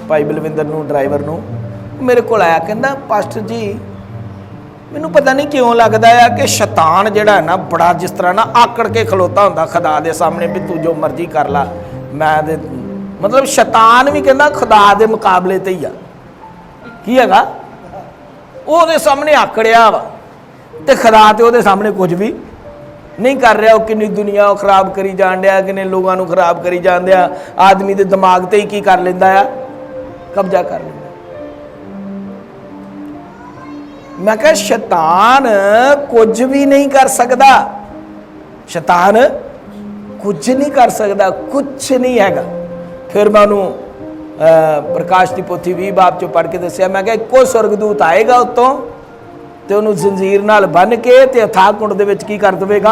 ਭਾਈ ਬਲਵਿੰਦਰ ਨੂੰ, ਡਰਾਈਵਰ ਨੂੰ। ਮੇਰੇ ਕੋਲ ਆਇਆ, ਕਹਿੰਦਾ ਪਾਸਟਰ ਜੀ ਮੈਨੂੰ ਪਤਾ ਨਹੀਂ ਕਿਉਂ ਲੱਗਦਾ ਆ ਕਿ ਸ਼ੈਤਾਨ ਜਿਹੜਾ ਹੈ ਨਾ ਬੜਾ ਜਿਸ ਤਰ੍ਹਾਂ ਨਾ ਆਕੜ ਕੇ ਖਲੋਤਾ ਹੁੰਦਾ ਖੁਦਾ ਦੇ ਸਾਹਮਣੇ ਵੀ ਤੂੰ ਜੋ ਮਰਜ਼ੀ ਕਰ ਲਾ, ਮੈਂ ਦੇ ਮਤਲਬ ਸ਼ੈਤਾਨ ਵੀ ਕਹਿੰਦਾ ਖੁਦਾ ਦੇ ਮੁਕਾਬਲੇ ਤੇ ਹੀ ਆ। ਕੀ ਹੈਗਾ, ਉਹਦੇ ਸਾਹਮਣੇ ਆਕੜਿਆ ਵਾ ਤੇ ਖੁਦਾ ਤੇ ਉਹਦੇ ਸਾਹਮਣੇ ਕੁਝ ਵੀ नहीं कर रहा। किन्नी दुनिया खराब करी जान दिया, किन्ने लोगों को खराब करी जान दिया, आदमी के दिमाग ते ही की कर लेंदा है, कब्जा कर लेंदा। मैं कहा शैतान कुछ भी नहीं कर सकता, शैतान कुछ नहीं कर सकता, कुछ नहीं हैगा। फिर मैं उन्होंने प्रकाश की पोथी 20 बाब चो पढ़ के दसिया, मैं कहा एको स्वर्गदूत आएगा उत्तों ਤੇ ਉਹਨੂੰ ਜ਼ੰਜੀਰ ਨਾਲ ਬੰਨ ਕੇ ਤੇ ਅਥਾਹ ਕੁੰਡ ਦੇ ਵਿੱਚ ਕੀ ਕਰ ਦੇਵੇਗਾ,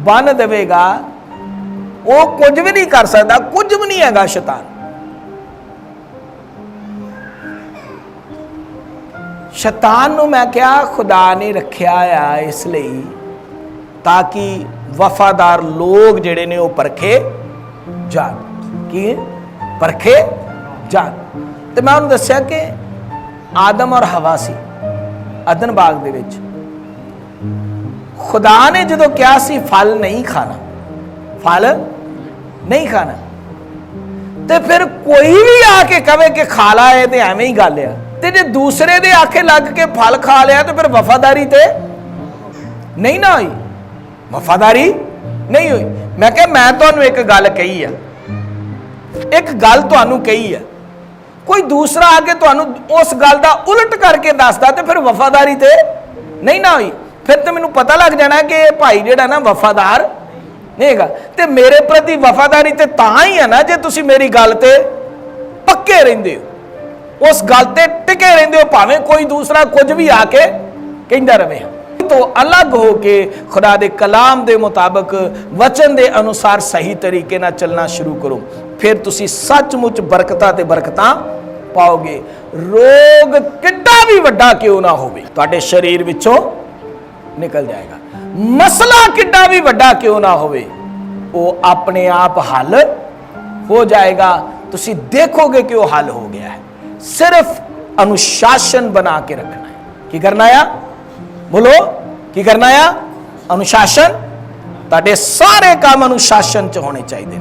ਬੰਨ ਦੇਵੇਗਾ। ਉਹ ਕੁਝ ਵੀ ਨਹੀਂ ਕਰ ਸਕਦਾ, ਕੁਝ ਵੀ ਨਹੀਂ ਹੈਗਾ ਸ਼ੈਤਾਨ। ਸ਼ੈਤਾਨ ਨੂੰ ਮੈਂ ਕਿਹਾ ਖੁਦਾ ਨੇ ਰੱਖਿਆ ਆ ਇਸ ਲਈ ਤਾਂ ਕਿ ਵਫਾਦਾਰ ਲੋਕ ਜਿਹੜੇ ਨੇ ਉਹ ਪਰਖੇ ਜਾਣ। ਕੀ ਪਰਖੇ ਜਾਣ। ਤੇ ਮੈਂ ਉਹਨੂੰ ਦੱਸਿਆ ਕਿ ਆਦਮ ਔਰ ਹਵਾ ਸੀ अदन बाग दे विच, खुदा ने जो कहा सी फल नहीं खाना, फल नहीं खाना, तो फिर कोई भी आके कहे कि खा ला है तो एवं ही गल है। तो जो दूसरे दे आखे लग के फल खा लिया तो फिर वफादारी तो नहीं ना हुई, वफादारी नहीं हुई। मैं क्या मैं तुहानू एक गल कही है, एक गल तुहानू कही है, कोई दूसरा आके तुहानू उस गल का उलट करके दसदा तो फिर वफादारी तो नहीं ना हुई। फिर तो मैनू पता लग जाना कि भाई जिहड़ा ना वफादार नहीं हैगा। ते मेरे प्रति वफादारी ते तां ही है ना जे तुसी मेरी गल ते पक्के रहिंदे हो, उस गल ते टिके रहिंदे हो, भावें कोई दूसरा कुछ भी आके कहंदा रहे। तो अलग हो के खुदा दे कलाम दे मुताबिक वचन दे अनुसार सही तरीके नाल चलना शुरू करो, फिर तुसी सचमुच बरकतां ते बरकतां पाओगे। रोग किड्डा भी वड्डा क्यों ना होवे तुहाडे शरीर विचों निकल जाएगा। मसला किड्डा भी वड्डा क्यों ना होवे वो अपने आप हल हो जाएगा। तुसी देखोगे कि वो हल हो गया है। सिर्फ अनुशासन बना के रखना है। की करना है? बोलो की करना है? अनुशासन। तुहाडे सारे काम अनुशासन च होने चाहिए,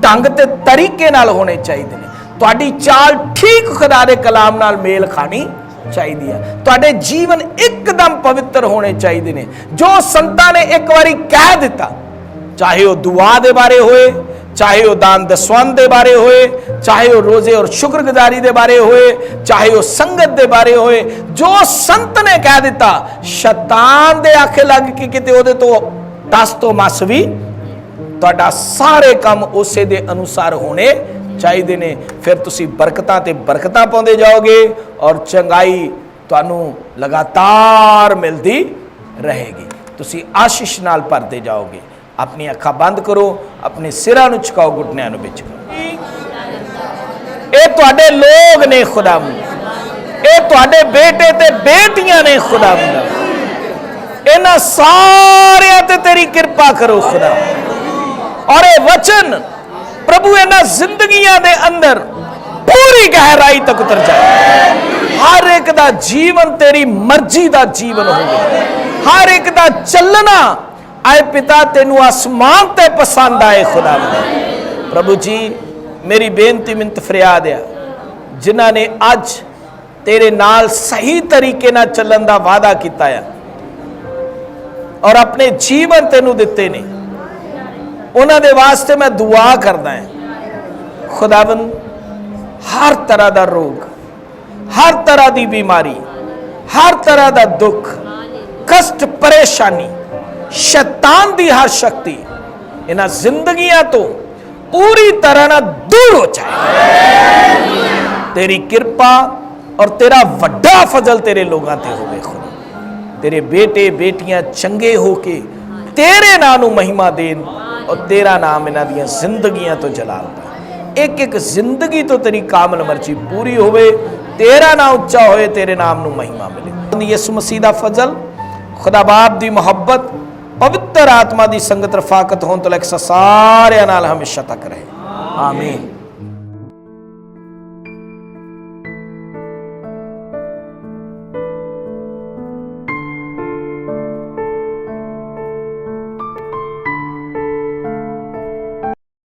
ढंग ते तरीके नाल होने चाहिए। तुहाडी चाल ठीक खुदा दे कलाम नाल मेल खानी चाहिए है। तुहाडे जीवन एकदम पवित्र होने चाहिए ने। जो संतां ने एक बारी कह दिता, चाहे वो दुआ दे बारे होए, चाहे वो दान दसवंत दे बारे होए, चाहे वो रोजे और शुक्रगुजारी दे बारे होए, चाहे वो संगत दे बारे होए, जो संत ने कह दिता, शैतान दे आखे लग के किते ओदे तो दस तो मस भी तुहाडा सारे काम उसे दे अनुसार होने चाहिए ने। फिर तुसी बरकतां ते बरकतां पाउंदे जाओगे और चंगाई तुहानू लगातार मिलती रहेगी। तुसी आशीष नाल भरते जाओगे। अपनी अखां बंद करो, अपने सिरां नूं झुकाओ, घुटनिआं नूं विच करो। ये तुहाडे लोग ने खुदावंद, ये तुहाडे बेटे ते बेटियां ने खुदावंद। इन्हां सारियां ते तेरी कृपा करो खुदा। और ये वचन प्रभु इन्हां जिंदगियां दे अंदर पूरी गहराई तक उतर जाए। हर एक दा जीवन तेरी मर्जी दा जीवन होवे। हर एक दा चलना आए पिता तेनू आसमान ते पसंद आए खुदा। प्रभु जी मेरी बेनती मिन्नत फरियाद है, जिन्हां ने अज तेरे नाल सही तरीके नाल चलन दा वादा कीता है और अपने जीवन तेनू दिते ने, उन्हां दे वास्ते मैं दुआ करदा है खुदावंद। हर तरह दा रोग, हर तरह दी बीमारी, हर तरह दा दुख, कष्ट, परेशानी, शैतान दी हर शक्ति इन्हां जिंदगियां तो पूरी तरह ना दूर हो जाए। तेरी कृपा और तेरा वड्डा फजल तेरे लोगां ते होवे खुदा। तेरे बेटे बेटियां चंगे होके तेरे नाम नूं महिमा देन और तेरा नाम इन्हां दियां जिंदगियां तो जलाल पाए। एक एक जिंदगी तो तेरी कामल मर्जी पूरी होवे, तेरा नाम उच्चा होए, तेरे नाम नूं महिमा मिले। यीशु मसीह दा फजल, खुदा बाप दी मोहब्बत, पवित्र आत्मा दी संगत रफाकत होन तो लैक सारियां नाल हमेशा तक रहे। आमीन।